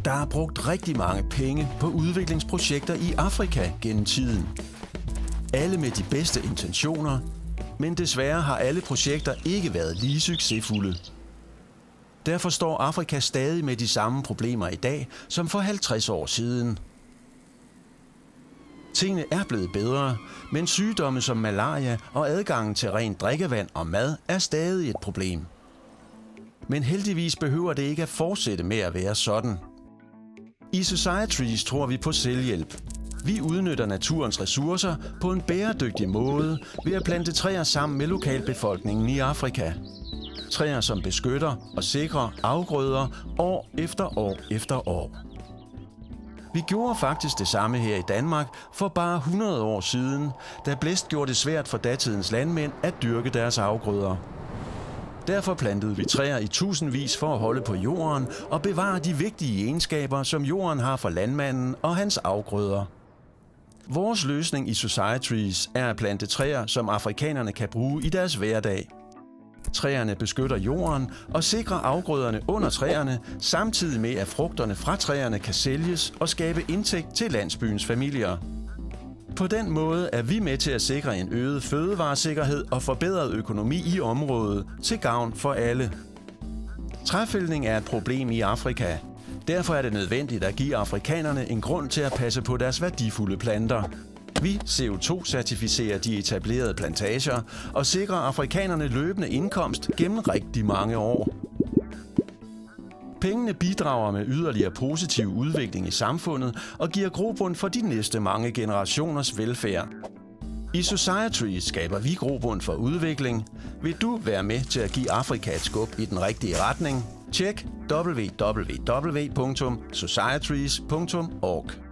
Der er brugt rigtig mange penge på udviklingsprojekter i Afrika gennem tiden. Alle med de bedste intentioner, men desværre har alle projekter ikke været lige succesfulde. Derfor står Afrika stadig med de samme problemer i dag som for 50 år siden. Tingene er blevet bedre, men sygdomme som malaria og adgangen til rent drikkevand og mad er stadig et problem. Men heldigvis behøver det ikke at fortsætte med at være sådan. I Societrees tror vi på selvhjælp. Vi udnytter naturens ressourcer på en bæredygtig måde ved at plante træer sammen med lokalbefolkningen i Afrika. Træer, som beskytter og sikrer afgrøder år efter år efter år. Vi gjorde faktisk det samme her i Danmark for bare 100 år siden, da blæst gjorde det svært for datidens landmænd at dyrke deres afgrøder. Derfor plantede vi træer i tusindvis for at holde på jorden og bevare de vigtige egenskaber, som jorden har for landmanden og hans afgrøder. Vores løsning i Societrees er at plante træer, som afrikanerne kan bruge i deres hverdag. Træerne beskytter jorden og sikrer afgrøderne under træerne, samtidig med at frugterne fra træerne kan sælges og skabe indtægt til landsbyens familier. På den måde er vi med til at sikre en øget fødevaresikkerhed og forbedret økonomi i området til gavn for alle. Træfældning er et problem i Afrika. Derfor er det nødvendigt at give afrikanerne en grund til at passe på deres værdifulde planter. Vi CO2-certificerer de etablerede plantager og sikrer afrikanerne løbende indkomst gennem rigtig mange år. Pengene bidrager med yderligere positiv udvikling i samfundet og giver grobund for de næste mange generationers velfærd. I Societrees skaber vi grobund for udvikling. Vil du være med til at give Afrika et skub i den rigtige retning? Tjek www.societrees.org.